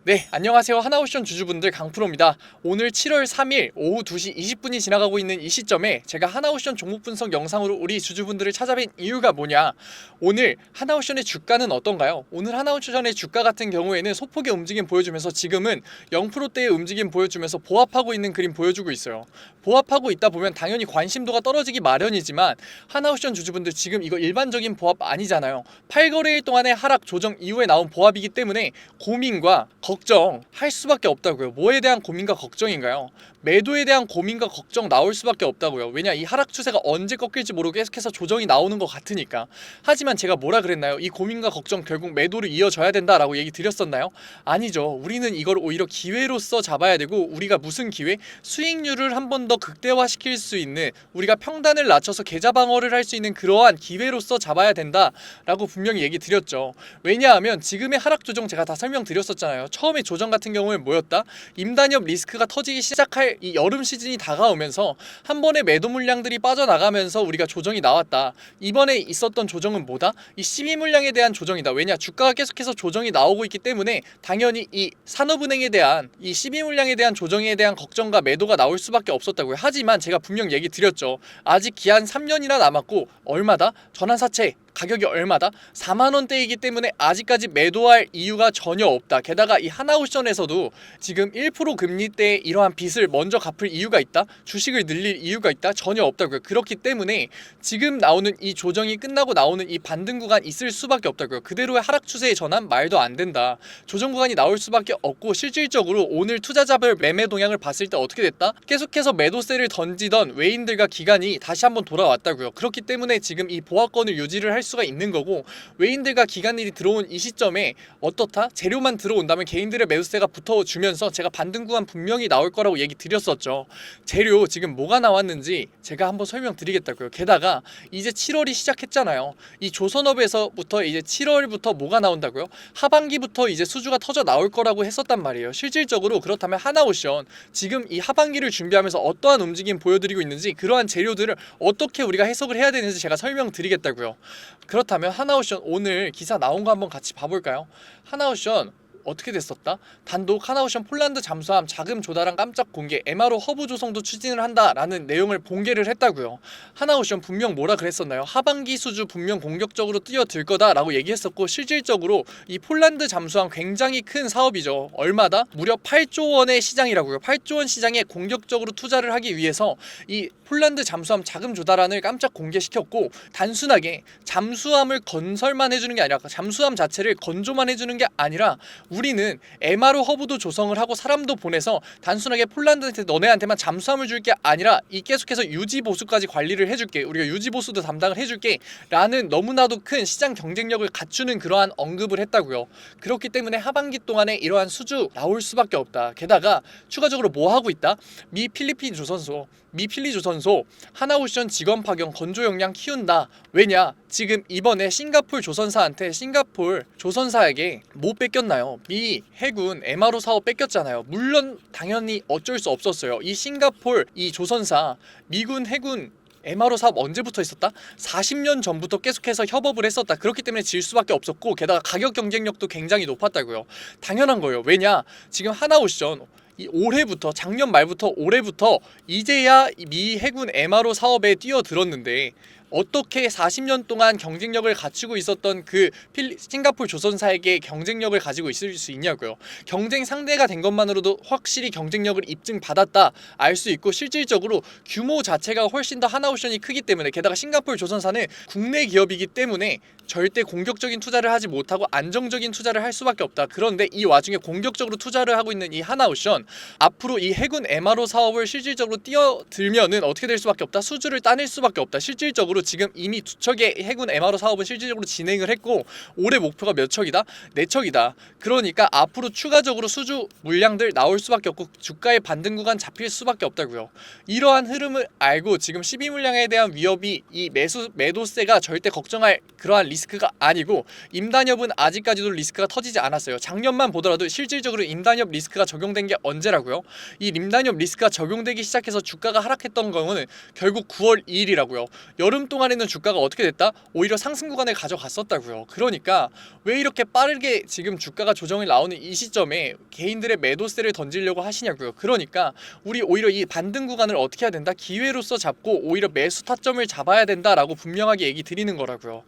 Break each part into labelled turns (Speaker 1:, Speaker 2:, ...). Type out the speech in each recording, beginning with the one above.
Speaker 1: 네, 안녕하세요. 하나옵션 주주분들 강프로입니다. 오늘 7월 3일 오후 2시 20분이 지나가고 있는 이 시점에 제가 하나옵션 종목 분석 영상으로 우리 주주분들을 찾아뵌 이유가 뭐냐? 오늘 하나옵션의 주가는 어떤가요? 오늘 하나옵션의 주가 같은 경우에는 소폭의 움직임 보여주면서 지금은 0%대의 움직임 보여주면서 보합하고 있는 그림 보여주고 있어요. 보합하고 있다 보면 당연히 관심도가 떨어지기 마련이지만 하나옵션 주주분들 지금 이거 일반적인 보합 아니잖아요. 8거래일 동안의 하락 조정 이후에 나온 보합이기 때문에 고민과 걱정할 수밖에 없다고요. 뭐에 대한 고민과 걱정인가요? 매도에 대한 고민과 걱정 나올 수밖에 없다고요. 왜냐, 이 하락 추세가 언제 꺾일지 모르고 계속해서 조정이 나오는 것 같으니까. 하지만 제가 뭐라 그랬나요? 이 고민과 걱정 결국 매도로 이어져야 된다라고 얘기 드렸었나요? 아니죠. 우리는 이걸 오히려 기회로서 잡아야 되고, 우리가 무슨 기회? 수익률을 한 번 더 극대화시킬 수 있는, 우리가 평단을 낮춰서 계좌 방어를 할 수 있는 그러한 기회로서 잡아야 된다라고 분명히 얘기 드렸죠. 왜냐하면 지금의 하락 조정 제가 다 설명드렸었잖아요. 처음에 조정 같은 경우는 뭐였다? 임단협 리스크가 터지기 시작할 이 여름 시즌이 다가오면서 한 번에 매도 물량들이 빠져나가면서 우리가 조정이 나왔다. 이번에 있었던 조정은 뭐다? 이 시비 물량에 대한 조정이다. 왜냐? 주가가 계속해서 조정이 나오고 있기 때문에 당연히 이 산업은행에 대한 이 시비 물량에 대한 조정에 대한 걱정과 매도가 나올 수밖에 없었다고요. 하지만 제가 분명 얘기 드렸죠. 아직 기한 3년이나 남았고 얼마다? 전환사채 가격이 얼마다? 4만원대이기 때문에 아직까지 매도할 이유가 전혀 없다. 게다가 이 하나옵션에서도 지금 1% 금리대에 이러한 빚을 먼저 갚을 이유가 있다? 주식을 늘릴 이유가 있다? 전혀 없다고요. 그렇기 때문에 지금 나오는 이 조정이 끝나고 나오는 이 반등 구간 있을 수밖에 없다고요. 그대로의 하락 추세의 전환 말도 안 된다. 조정 구간이 나올 수밖에 없고, 실질적으로 오늘 투자자별 매매 동향을 봤을 때 어떻게 됐다? 계속해서 매도세를 던지던 외인들과 기관이 다시 한번 돌아왔다고요. 그렇기 때문에 지금 이 보합권을 유지를 할 수가 있는 거고, 외인들과 기관들이 들어온 이 시점에 어떻다? 재료만 들어온다면 개인들의 매수세가 붙어주면서 제가 반등 구간 분명히 나올 거라고 얘기 드렸었죠. 재료 지금 뭐가 나왔는지 제가 한번 설명드리겠다고요. 게다가 이제 7월이 시작했잖아요. 이 조선업에서부터 이제 7월부터 뭐가 나온다고요? 하반기부터 이제 수주가 터져 나올 거라고 했었단 말이에요. 실질적으로 그렇다면 하나옵션 지금 이 하반기를 준비하면서 어떠한 움직임 보여드리고 있는지, 그러한 재료들을 어떻게 우리가 해석을 해야 되는지 제가 설명드리겠다고요. 그렇다면 하나옵션 오늘 기사 나온 거 한번 같이 봐볼까요? 하나옵션 어떻게 됐었다? 단독 하나옵션 폴란드 잠수함 자금 조달한 깜짝 공개, MRO 허브 조성도 추진을 한다라는 내용을 공개를 했다고요. 하나옵션 분명 뭐라 그랬었나요? 하반기 수주 분명 공격적으로 뛰어들 거다라고 얘기했었고, 실질적으로 이 폴란드 잠수함 굉장히 큰 사업이죠. 얼마다? 무려 8조 원의 시장이라고요. 8조 원 시장에 공격적으로 투자를 하기 위해서 이 폴란드 잠수함 자금 조달안을 깜짝 공개시켰고, 단순하게 잠수함을 건설만 해주는 게 아니라 잠수함 자체를 건조만 해주는 게 아니라 우리는 MRO 허브도 조성을 하고 사람도 보내서 단순하게 폴란드한테 너네한테만 잠수함을 줄 게 아니라 이 계속해서 유지 보수까지 관리를 해줄게, 우리가 유지 보수도 담당을 해줄게 라는 너무나도 큰 시장 경쟁력을 갖추는 그러한 언급을 했다고요. 그렇기 때문에 하반기 동안에 이러한 수주 나올 수밖에 없다. 게다가 추가적으로 뭐 하고 있다? 미 필리핀 조선소 하나옵션 직원 파견 건조 역량 키운다. 왜냐? 지금 이번에 싱가폴 조선사에게 뭐 뺏겼나요? 미 해군 MRO 사업 뺏겼잖아요. 물론 당연히 어쩔 수 없었어요. 이 싱가폴 이 조선사 미군 해군 MRO 사업 언제부터 있었다? 40년 전부터 계속해서 협업을 했었다. 그렇기 때문에 질 수밖에 없었고, 게다가 가격 경쟁력도 굉장히 높았다고요. 당연한 거예요. 왜냐? 지금 하나옵션 이 올해부터, 작년 말부터 올해부터 이제야 미 해군 MRO 사업에 뛰어들었는데, 어떻게 40년 동안 경쟁력을 갖추고 있었던 그 싱가폴 조선사에게 경쟁력을 가지고 있을 수 있냐고요. 경쟁 상대가 된 것만으로도 확실히 경쟁력을 입증받았다 알 수 있고, 실질적으로 규모 자체가 훨씬 더 하나옵션이 크기 때문에, 게다가 싱가폴 조선사는 국내 기업이기 때문에 절대 공격적인 투자를 하지 못하고 안정적인 투자를 할 수밖에 없다. 그런데 이 와중에 공격적으로 투자를 하고 있는 이 하나옵션, 앞으로 이 해군 MRO 사업을 실질적으로 뛰어들면은 어떻게 될 수밖에 없다? 수주를 따낼 수밖에 없다. 실질적으로 지금 이미 2척의 해군 MRO 사업은 실질적으로 진행을 했고, 올해 목표가 몇 척이다? 4척이다. 그러니까 앞으로 추가적으로 수주 물량들 나올 수밖에 없고, 주가의 반등 구간 잡힐 수밖에 없다고요. 이러한 흐름을 알고 지금 12물량에 대한 위협이 이 매도세가 절대 걱정할 그러한 리스크가 아니고, 임단협은 아직까지도 리스크가 터지지 않았어요. 작년만 보더라도 실질적으로 임단협 리스크가 적용된 게 언제라고요? 이 임단협 리스크가 적용되기 시작해서 주가가 하락했던 경우는 결국 9월 2일이라고요. 여름 지금 동안에는 주가가 어떻게 됐다? 오히려 상승 구간을 가져갔었다고요. 그러니까 왜 이렇게 빠르게 지금 주가가 조정이 나오는 이 시점에 개인들의 매도세를 던지려고 하시냐고요. 그러니까 우리 오히려 이 반등 구간을 어떻게 해야 된다? 기회로서 잡고 오히려 매수 타점을 잡아야 된다라고 분명하게 얘기 드리는 거라고요.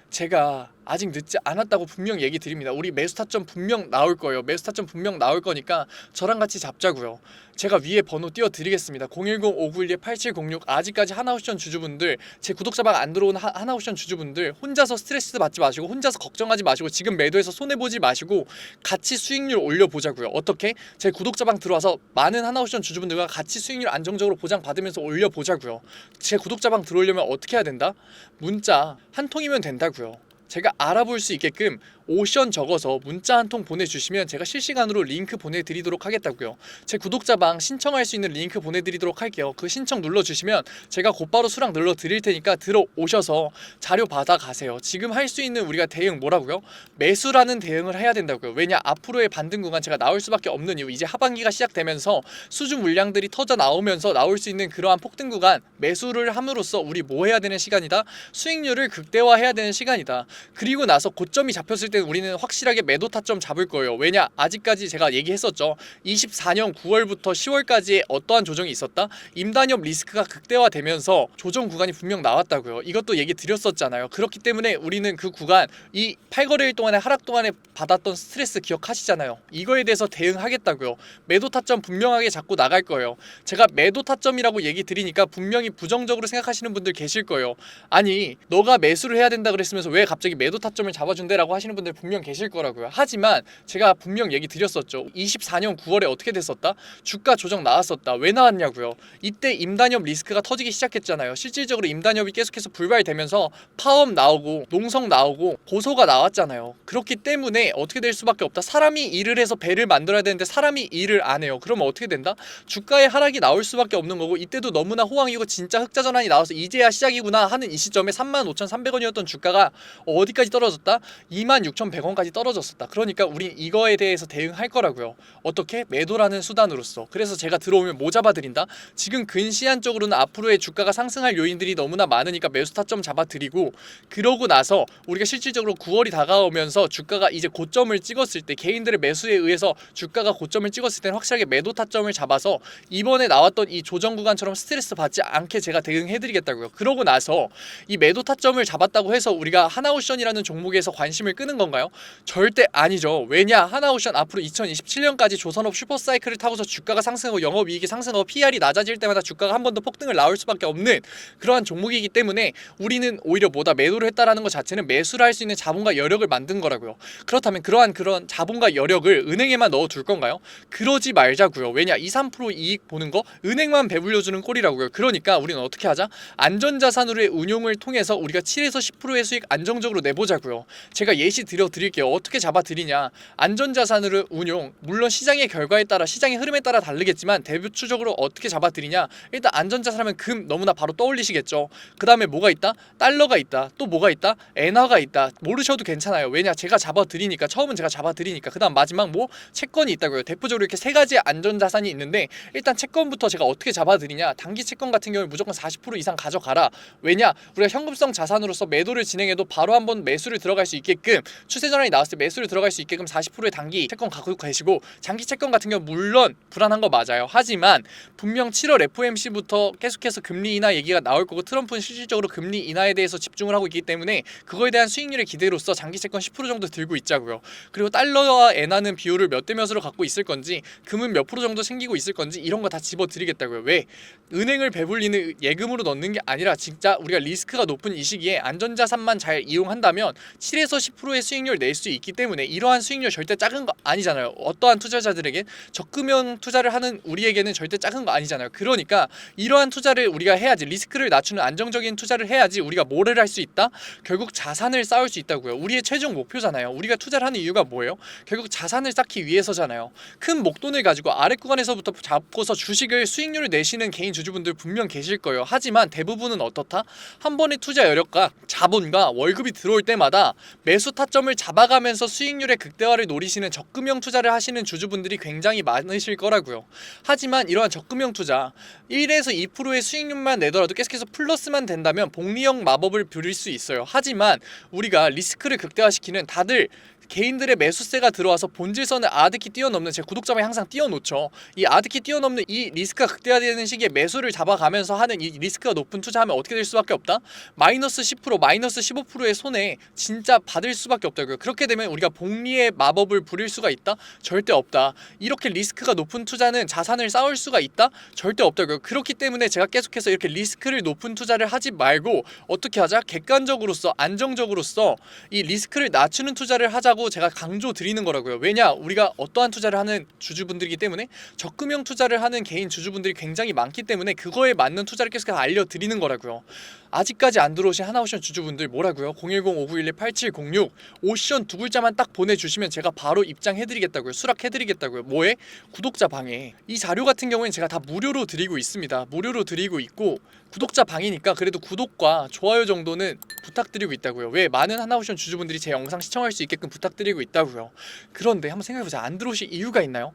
Speaker 1: 제가 아직 늦지 않았다고 분명 얘기 드립니다. 우리 매수 타점 분명 나올 거예요. 매수 타점 분명 나올 거니까 저랑 같이 잡자고요. 제가 위에 번호 띄워드리겠습니다. 010-5912-8706. 아직까지 하나옵션 주주분들, 제 구독자방 안 들어온 하나옵션 주주분들 혼자서 스트레스 받지 마시고, 혼자서 걱정하지 마시고, 지금 매도해서 손해보지 마시고 같이 수익률 올려보자고요. 어떻게? 제 구독자방 들어와서 많은 하나옵션 주주분들과 같이 수익률 안정적으로 보장받으면서 올려보자고요. 제 구독자방 들어오려면 어떻게 해야 된다? 문자 한 통이면 된다고요. 제가 알아볼 수 있게끔 오션 적어서 문자 한 통 보내주시면 제가 실시간으로 링크 보내드리도록 하겠다고요. 제 구독자방 신청할 수 있는 링크 보내드리도록 할게요. 그 신청 눌러주시면 제가 곧바로 수락 눌러드릴 테니까 들어오셔서 자료 받아가세요. 지금 할 수 있는 우리가 대응 뭐라고요? 매수라는 대응을 해야 된다고요. 왜냐? 앞으로의 반등 구간 제가 나올 수밖에 없는 이유, 이제 하반기가 시작되면서 수주 물량들이 터져 나오면서 나올 수 있는 그러한 폭등 구간, 매수를 함으로써 우리 뭐 해야 되는 시간이다? 수익률을 극대화해야 되는 시간이다. 그리고 나서 고점이 잡혔을 때 우리는 확실하게 매도 타점 잡을 거예요. 왜냐? 아직까지 제가 얘기했었죠. 24년 9월부터 10월까지의 어떠한 조정이 있었다? 임단협 리스크가 극대화되면서 조정 구간이 분명 나왔다고요. 이것도 얘기 드렸었잖아요. 그렇기 때문에 우리는 그 구간, 이 8거래일 동안의 하락 동안에 받았던 스트레스 기억하시잖아요. 이거에 대해서 대응하겠다고요. 매도 타점 분명하게 잡고 나갈 거예요. 제가 매도 타점이라고 얘기 드리니까 분명히 부정적으로 생각하시는 분들 계실 거예요. 아니, 너가 매수를 해야 된다 그랬으면서 왜 갑자기 매도 타점을 잡아준대라고 하시는 분들 분명 계실 거라고요. 하지만 제가 분명 얘기 드렸었죠. 24년 9월에 어떻게 됐었다? 주가 조정 나왔었다. 왜 나왔냐고요. 이때 임단협 리스크가 터지기 시작했잖아요. 실질적으로 임단협이 계속해서 불발되면서 파업 나오고 농성 나오고 고소가 나왔잖아요. 그렇기 때문에 어떻게 될 수밖에 없다. 사람이 일을 해서 배를 만들어야 되는데 사람이 일을 안 해요. 그러면 어떻게 된다? 주가의 하락이 나올 수밖에 없는 거고, 이때도 너무나 호황이고 진짜 흑자 전환이 나와서 이제야 시작이구나 하는 이 시점에 35,300원이었던 주가가 어디까지 떨어졌다? 26,100원까지 떨어졌었다. 그러니까 우린 이거에 대해서 대응할 거라고요. 어떻게? 매도라는 수단으로서. 그래서 제가 들어오면 뭐 잡아드린다? 지금 근시안적으로는 앞으로의 주가가 상승할 요인들이 너무나 많으니까 매수 타점 잡아드리고, 그러고 나서 우리가 실질적으로 9월이 다가오면서 주가가 이제 고점을 찍었을 때, 개인들의 매수에 의해서 주가가 고점을 찍었을 때는 확실하게 매도 타점을 잡아서 이번에 나왔던 이 조정 구간처럼 스트레스 받지 않게 제가 대응해드리겠다고요. 그러고 나서 이 매도 타점을 잡았다고 해서 우리가 하나옵션이라는 종목에서 관심을 끄는 건가요? 절대 아니죠. 왜냐? 하나옵션 앞으로 2027년까지 조선업 슈퍼사이클을 타고서 주가가 상승하고 영업이익이 상승하고 PR이 낮아질 때마다 주가가 한 번 더 폭등을 나올 수밖에 없는 그러한 종목이기 때문에 우리는 오히려 뭐다? 매도를 했다라는 것 자체는 매수를 할 수 있는 자본과 여력을 만든 거라고요. 그렇다면 그런 자본과 여력을 은행에만 넣어둘 건가요? 그러지 말자고요. 왜냐? 2, 3% 이익 보는 거 은행만 배불려주는 꼴이라고요. 그러니까 우리는 어떻게 하자? 안전자산으로의 운용을 통해서 우리가 7에서 10%의 수익 안정적으로 내보자고요. 제가 예시 드릴게요. 어떻게 잡아드리냐? 안전자산으로 운용, 물론 시장의 결과에 따라, 시장의 흐름에 따라 다르겠지만 대표적으로 어떻게 잡아드리냐? 일단 안전자산 하면 금 너무나 바로 떠올리시겠죠. 그 다음에 뭐가 있다? 달러가 있다. 또 뭐가 있다? 엔화가 있다. 모르셔도 괜찮아요. 왜냐? 제가 잡아드리니까, 처음은 제가 잡아드리니까. 그 다음 마지막 뭐? 채권이 있다고요. 대표적으로 이렇게 세 가지 안전자산이 있는데, 일단 채권부터 제가 어떻게 잡아드리냐? 단기 채권 같은 경우에 무조건 40% 이상 가져가라. 왜냐? 우리가 현금성 자산으로서 매도를 진행해도 바로 한번 매수를 들어갈 수 있게끔, 추세 전환이 나왔을 때 매수를 들어갈 수 있게끔 40%의 단기 채권 갖고 계시고, 장기 채권 같은 경우 물론 불안한 거 맞아요. 하지만 분명 7월 FOMC부터 계속해서 금리 인하 얘기가 나올 거고, 트럼프는 실질적으로 금리 인하에 대해서 집중을 하고 있기 때문에 그거에 대한 수익률의 기대로서 장기 채권 10% 정도 들고 있자고요. 그리고 달러와 엔화는 비율을 몇 대 몇으로 갖고 있을 건지, 금은 몇 프로 정도 생기고 있을 건지, 이런 거 다 집어드리겠다고요. 왜? 은행을 배불리는 예금으로 넣는 게 아니라 진짜 우리가 리스크가 높은 이 시기에 안전자산만 잘 이용한다면 7에서 10%의 수익률 낼 수 있기 때문에, 이러한 수익률 절대 작은 거 아니잖아요. 어떠한 투자자들에게, 적금형 투자를 하는 우리에게는 절대 작은 거 아니잖아요. 그러니까 이러한 투자를 우리가 해야지, 리스크를 낮추는 안정적인 투자를 해야지 우리가 뭐를 할 수 있다? 결국 자산을 쌓을 수 있다고요. 우리의 최종 목표잖아요. 우리가 투자를 하는 이유가 뭐예요? 결국 자산을 쌓기 위해서잖아요. 큰 목돈을 가지고 아래 구간에서부터 잡고서 주식을 수익률을 내시는 개인 주주분들 분명 계실 거예요. 하지만 대부분은 어떻다? 한 번의 투자 여력과 자본과 월급이 들어올 때마다 매수 타점을 잡아가면서 수익률의 극대화를 노리시는 적금형 투자를 하시는 주주분들이 굉장히 많으실 거라고요. 하지만 이러한 적금형 투자 1에서 2%의 수익률만 내더라도 계속해서 플러스만 된다면 복리형 마법을 부릴 수 있어요. 하지만 우리가 리스크를 극대화시키는 다들 개인들의 매수세가 들어와서 본질선을 아득히 뛰어넘는, 제 구독자방에 항상 띄워놓죠. 이 아득히 뛰어넘는 이 리스크가 극대화되는 시기에 매수를 잡아가면서 하는 이 리스크가 높은 투자하면 어떻게 될 수밖에 없다? 마이너스 10%, 마이너스 15%의 손해 진짜 받을 수밖에 없다고요. 그렇게 되면 우리가 복리의 마법을 부릴 수가 있다? 절대 없다. 이렇게 리스크가 높은 투자는 자산을 쌓을 수가 있다? 절대 없다고요. 그렇기 때문에 제가 계속해서 이렇게 리스크를 높은 투자를 하지 말고 어떻게 하자? 객관적으로서 안정적으로서 이 리스크를 낮추는 투자를 하자고 제가 강조 드리는 거라고요. 왜냐? 우리가 어떠한 투자를 하는 주주분들이기 때문에 적금형 투자를 하는 개인 주주분들이 굉장히 많기 때문에 그거에 맞는 투자를 계속해서 알려드리는 거라고요. 아직까지 안 들어오신 하나옵션 주주분들 뭐라고요? 010-5911-8706 옵션 두 글자만 딱 보내주시면 제가 바로 입장해드리겠다고요. 수락해드리겠다고요. 뭐에? 구독자 방에. 이 자료 같은 경우에는 제가 다 무료로 드리고 있습니다. 무료로 드리고 있고 구독자 방이니까 그래도 구독과 좋아요 정도는 부탁드리고 있다고요. 왜? 많은 하나옵션 주주분들이 제 영상 시청할 수 있게끔 부탁드리고 있다고요. 그런데 한번 생각해보세요. 안 들어오실 이유가 있나요?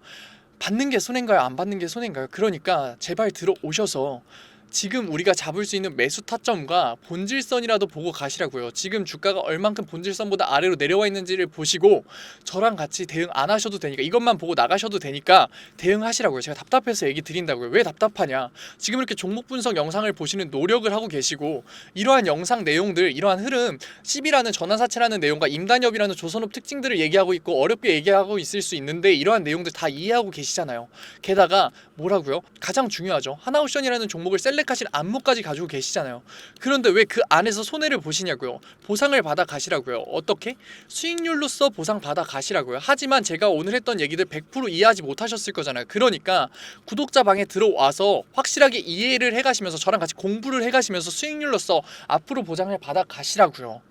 Speaker 1: 받는 게 손해인가요? 안 받는 게 손해인가요? 그러니까 제발 들어오셔서 지금 우리가 잡을 수 있는 매수 타점과 본질선이라도 보고 가시라고요. 지금 주가가 얼만큼 본질선보다 아래로 내려와 있는지를 보시고 저랑 같이 대응 안 하셔도 되니까, 이것만 보고 나가셔도 되니까 대응하시라고요. 제가 답답해서 얘기 드린다고요. 왜 답답하냐? 지금 이렇게 종목 분석 영상을 보시는 노력을 하고 계시고 이러한 영상 내용들, 이러한 흐름, CB라는 전환사채라는 내용과 임단협이라는 조선업 특징들을 얘기하고 있고 어렵게 얘기하고 있을 수 있는데 이러한 내용들 다 이해하고 계시잖아요. 게다가 뭐라고요? 가장 중요하죠. 하나옵션이라는 종목을 셀렉하신 안목까지 가지고 계시잖아요. 그런데 왜 그 안에서 손해를 보시냐고요. 보상을 받아 가시라고요. 어떻게? 수익률로서 보상 받아 가시라고요. 하지만 제가 오늘 했던 얘기들 100% 이해하지 못하셨을 거잖아요. 그러니까 구독자 방에 들어와서 확실하게 이해를 해가시면서 저랑 같이 공부를 해가시면서 수익률로서 앞으로 보장을 받아 가시라고요.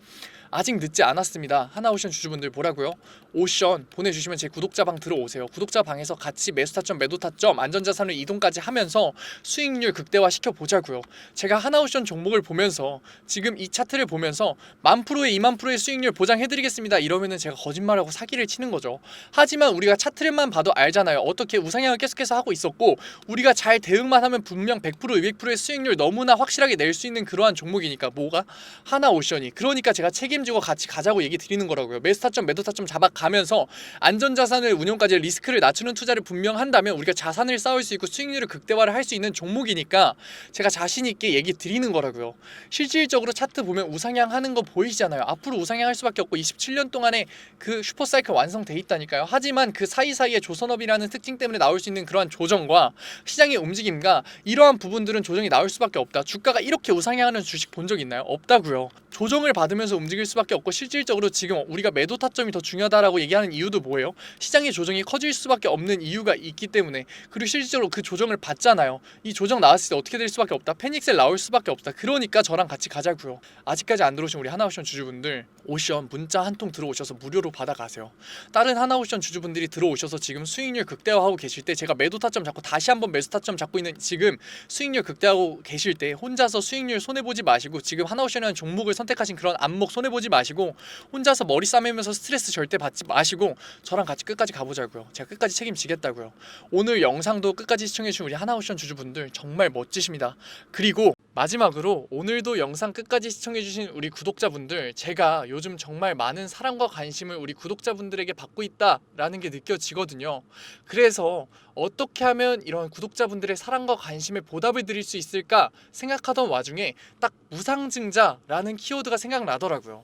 Speaker 1: 아직 늦지 않았습니다. 하나옵션 주주분들 뭐라고요? 옵션 보내주시면 제 구독자방 들어오세요. 구독자방에서 같이 매수타점, 매도타점, 안전자산을 이동까지 하면서 수익률 극대화 시켜보자고요. 제가 하나옵션 종목을 보면서 지금 이 차트를 보면서 10,000%의 20,000%의 수익률 보장해드리겠습니다 이러면은 제가 거짓말하고 사기를 치는 거죠. 하지만 우리가 차트를만 봐도 알잖아요. 어떻게 우상향을 계속해서 하고 있었고 우리가 잘 대응만 하면 분명 100%, 200%의 수익률 너무나 확실하게 낼 수 있는 그러한 종목이니까. 뭐가? 하나옵션이. 그러니까 제가 책임지고 같이 가자고 얘기 드리는 거라고요. 매수타점, 매도타점 잡아가면서 안전자산을 운용까지 리스크를 낮추는 투자를 분명 한다면 우리가 자산을 쌓을 수 있고 수익률을 극대화를 할 수 있는 종목이니까 제가 자신 있게 얘기 드리는 거라고요. 실질적으로 차트 보면 우상향 하는 거 보이시잖아요. 앞으로 우상향 할 수밖에 없고 27년 동안에 그 슈퍼사이클 완성돼 있다니까요. 하지만 그 사이사이에 조선업이라는 특징 때문에 나올 수 있는 그러한 조정과 시장의 움직임과 이러한 부분들은 조정이 나올 수밖에 없다. 주가가 이렇게 우상향하는 주식 본 적 있나요? 없다고요. 조정을 받으면서 움직일 수밖에 없고 실질적으로 지금 우리가 매도 타점이 더 중요하다라고 얘기하는 이유도 뭐예요? 시장의 조정이 커질 수밖에 없는 이유가 있기 때문에. 그리고 실질적으로 그 조정을 받잖아요. 이 조정 나왔을 때 어떻게 될 수밖에 없다? 패닉셀 나올 수밖에 없다. 그러니까 저랑 같이 가자고요. 아직까지 안 들어오신 우리 하나옵션 주주분들 옵션 문자 한 통 들어오셔서 무료로 받아가세요. 다른 하나옵션 주주분들이 들어오셔서 지금 수익률 극대화하고 계실 때 제가 매도 타점 잡고 다시 한번 매수 타점 잡고 있는 지금 수익률 극대화하고 계실 때 혼자서 수익률 손해보지 마시고 지금 하나옵션이라는 종목을 선택하신 그런 안목 손해보지 마시고 혼자서 머리 싸매면서 스트레스 절대 받지 마시고 저랑 같이 끝까지 가보자고요. 제가 끝까지 책임지겠다고요. 오늘 영상도 끝까지 시청해주신 우리 하나옵션 주주분들 정말 멋지십니다. 그리고 마지막으로 오늘도 영상 끝까지 시청해주신 우리 구독자분들, 제가 요즘 정말 많은 사랑과 관심을 우리 구독자분들에게 받고 있다라는 게 느껴지거든요. 그래서 어떻게 하면 이런 구독자분들의 사랑과 관심에 보답을 드릴 수 있을까 생각하던 와중에 딱 무상증자라는 키워드가 생각나더라고요.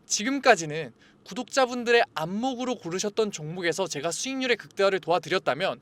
Speaker 1: 지금까지는 구독자분들의 안목으로 고르셨던 종목에서 제가 수익률의 극대화를 도와드렸다면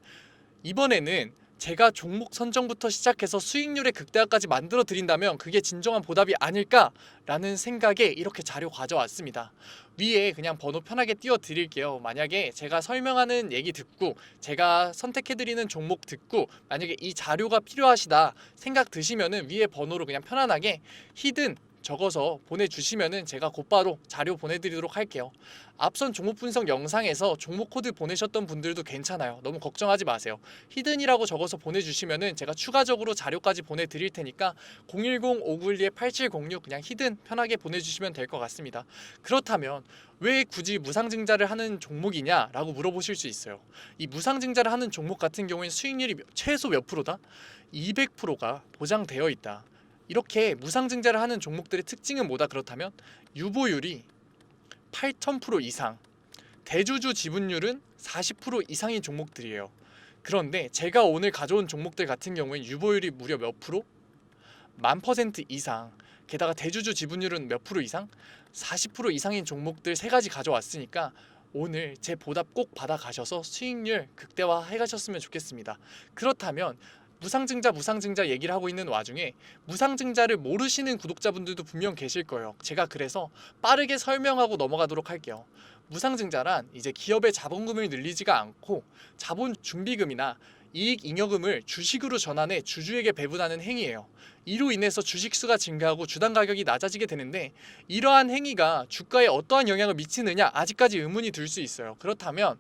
Speaker 1: 이번에는 제가 종목 선정부터 시작해서 수익률의 극대화까지 만들어 드린다면 그게 진정한 보답이 아닐까라는 생각에 이렇게 자료 가져왔습니다. 위에 그냥 번호 편하게 띄워 드릴게요. 만약에 제가 설명하는 얘기 듣고 제가 선택해 드리는 종목 듣고 만약에 이 자료가 필요하시다 생각 드시면은 위에 번호로 그냥 편안하게 히든 적어서 보내주시면은 제가 곧바로 자료 보내드리도록 할게요. 앞선 종목 분석 영상에서 종목 코드 보내셨던 분들도 괜찮아요. 너무 걱정하지 마세요. 히든이라고 적어서 보내주시면은 제가 추가적으로 자료까지 보내드릴 테니까 010-591-8706 그냥 히든 편하게 보내주시면 될 것 같습니다. 그렇다면 왜 굳이 무상증자를 하는 종목이냐 라고 물어보실 수 있어요. 이 무상증자를 하는 종목 같은 경우에는 수익률이 최소 몇 프로다? 200%가 보장되어 있다. 이렇게 무상증자를 하는 종목들의 특징은 뭐다? 그렇다면 유보율이 8,000% 이상, 대주주 지분율은 40% 이상인 종목들이에요. 그런데 제가 오늘 가져온 종목들 같은 경우엔 유보율이 무려 몇 프로? 10,000% 이상, 게다가 대주주 지분율은 몇 프로 이상? 40% 이상인 종목들 세 가지 가져왔으니까 오늘 제 보답 꼭 받아가셔서 수익률 극대화해 가셨으면 좋겠습니다. 그렇다면 무상증자 얘기를 하고 있는 와중에 무상증자를 모르시는 구독자분들도 분명 계실 거예요. 제가 그래서 빠르게 설명하고 넘어가도록 할게요. 무상증자란 이제 기업의 자본금을 늘리지가 않고 자본 준비금이나 이익 잉여금을 주식으로 전환해 주주에게 배분하는 행위예요. 이로 인해서 주식수가 증가하고 주당 가격이 낮아지게 되는데 이러한 행위가 주가에 어떠한 영향을 미치느냐 아직까지 의문이 들 수 있어요. 그렇다면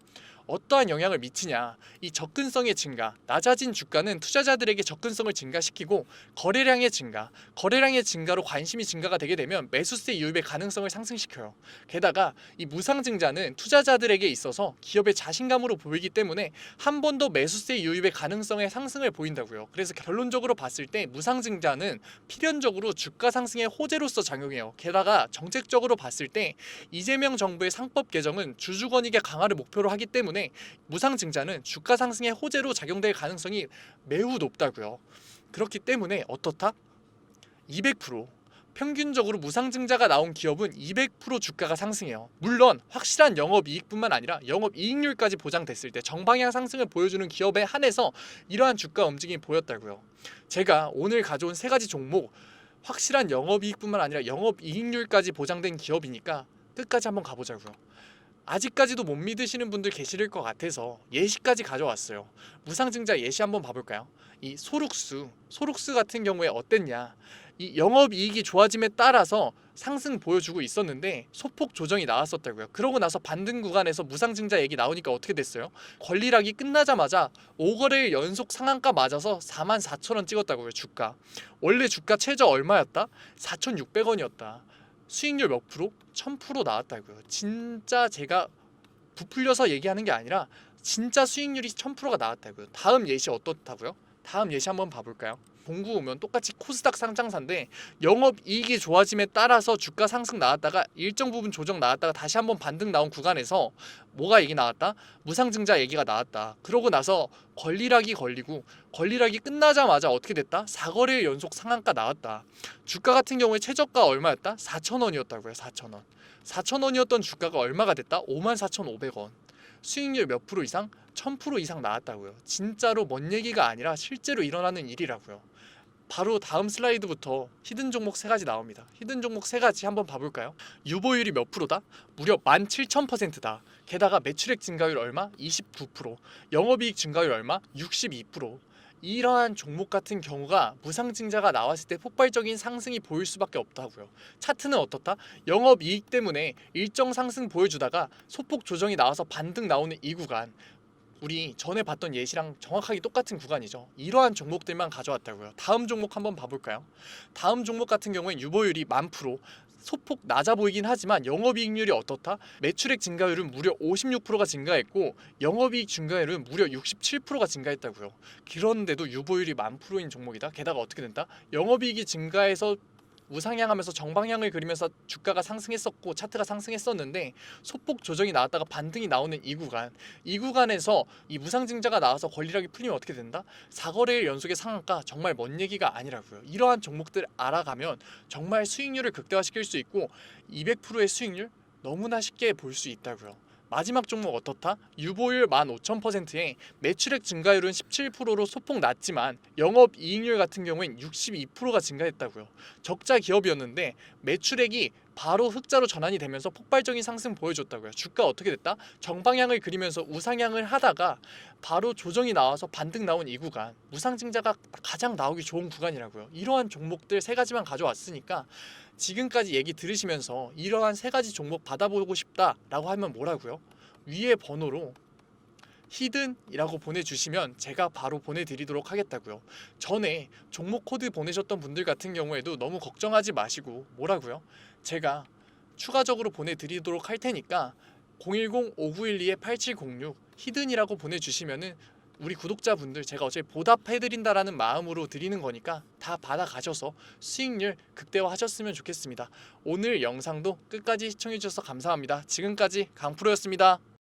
Speaker 1: 어떠한 영향을 미치냐? 이 접근성의 증가, 낮아진 주가는 투자자들에게 접근성을 증가시키고 거래량의 증가로 관심이 증가가 되게 되면 매수세 유입의 가능성을 상승시켜요. 게다가 이 무상증자는 투자자들에게 있어서 기업의 자신감으로 보이기 때문에 한 번 더 매수세 유입의 가능성의 상승을 보인다고요. 그래서 결론적으로 봤을 때 무상증자는 필연적으로 주가 상승의 호재로서 작용해요. 게다가 정책적으로 봤을 때 이재명 정부의 상법 개정은 주주권익의 강화를 목표로 하기 때문에 무상증자는 주가 상승의 호재로 작용될 가능성이 매우 높다고요. 그렇기 때문에 어떻다? 200% 평균적으로 무상증자가 나온 기업은 200% 주가가 상승해요. 물론 확실한 영업이익뿐만 아니라 영업이익률까지 보장됐을 때 정방향 상승을 보여주는 기업에 한해서 이러한 주가 움직임이 보였다고요. 제가 오늘 가져온 세 가지 종목 확실한 영업이익뿐만 아니라 영업이익률까지 보장된 기업이니까 끝까지 한번 가보자고요. 아직까지도 못 믿으시는 분들 계실 것 같아서 예시까지 가져왔어요. 무상증자 예시 한번 봐볼까요? 이 소룩스 같은 경우에 어땠냐? 이 영업이익이 좋아짐에 따라서 상승 보여주고 있었는데 소폭 조정이 나왔었다고요. 그러고 나서 반등 구간에서 무상증자 얘기 나오니까 어떻게 됐어요? 권리락이 끝나자마자 5거래일 연속 상한가 맞아서 44,000원 찍었다고요. 주가 원래 주가 최저 얼마였다? 4,600원이었다. 수익률 몇 프로? 1000% 나왔다고요. 진짜 제가 부풀려서 얘기하는 게 아니라 진짜 수익률이 1000%가 나왔다고요. 다음 예시 어떻다고요? 다음 예시 한번 봐볼까요? 봉구 오면 똑같이 코스닥 상장사인데 영업이익이 좋아짐에 따라서 주가 상승 나왔다가 일정 부분 조정 나왔다가 다시 한번 반등 나온 구간에서 뭐가 얘기 나왔다? 무상증자 얘기가 나왔다. 그러고 나서 권리락이 걸리고 권리락이 끝나자마자 어떻게 됐다? 4거래일 연속 상한가 나왔다. 주가 같은 경우에 최저가 얼마였다? 4,000원이었다고요. 4,000원. 4,000원이었던 주가가 얼마가 됐다? 54,500원. 수익률 몇 프로 이상? 1000% 이상 나왔다고요. 진짜로 먼 얘기가 아니라 실제로 일어나는 일이라고요. 바로 다음 슬라이드부터 히든 종목 세 가지 나옵니다. 히든 종목 세 가지 한번 봐볼까요? 유보율이 몇 프로다? 무려 17,000%다. 게다가 매출액 증가율 얼마? 29%. 영업이익 증가율 얼마? 62%. 이러한 종목 같은 경우가 무상증자가 나왔을 때 폭발적인 상승이 보일 수밖에 없다고요. 차트는 어떻다? 영업이익 때문에 일정 상승 보여주다가 소폭 조정이 나와서 반등 나오는 이 구간, 우리 전에 봤던 예시랑 정확하게 똑같은 구간이죠. 이러한 종목들만 가져왔다고요. 다음 종목 한번 봐볼까요? 다음 종목 같은 경우엔 유보율이 10,000%, 소폭 낮아 보이긴 하지만 영업이익률이 어떻다? 매출액 증가율은 무려 56%가 증가했고 영업이익 증가율은 무려 67%가 증가했다고요. 그런데도 유보율이 10,000%인 종목이다. 게다가 어떻게 된다? 영업이익이 증가해서 우상향하면서 정방향을 그리면서 주가가 상승했었고 차트가 상승했었는데 소폭 조정이 나왔다가 반등이 나오는 이 구간에서 이 무상증자가 나와서 권리락이 풀리면 어떻게 된다? 4거래일 연속의 상한가, 정말 먼 얘기가 아니라고요. 이러한 종목들 알아가면 정말 수익률을 극대화시킬 수 있고 200%의 수익률 너무나 쉽게 볼 수 있다고요. 마지막 종목 어떻다? 유보율 15,000%에 매출액 증가율은 17%로 소폭 낮지만 영업이익률 같은 경우엔 62%가 증가했다고요. 적자 기업이었는데 매출액이 바로 흑자로 전환이 되면서 폭발적인 상승 보여줬다고요. 주가 어떻게 됐다? 정방향을 그리면서 우상향을 하다가 바로 조정이 나와서 반등 나온 이 구간, 무상증자가 가장 나오기 좋은 구간이라고요. 이러한 종목들 세 가지만 가져왔으니까 지금까지 얘기 들으시면서 이러한 세 가지 종목 받아보고 싶다라고 하면 뭐라고요? 위에 번호로 히든이라고 보내주시면 제가 바로 보내드리도록 하겠다고요. 전에 종목 코드 보내셨던 분들 같은 경우에도 너무 걱정하지 마시고 뭐라고요? 제가 추가적으로 보내드리도록 할 테니까 010-5912-8706 히든이라고 보내주시면은 우리 구독자분들 제가 어차피 보답해드린다라는 마음으로 드리는 거니까 다 받아가셔서 수익률 극대화하셨으면 좋겠습니다. 오늘 영상도 끝까지 시청해주셔서 감사합니다. 지금까지 강프로였습니다.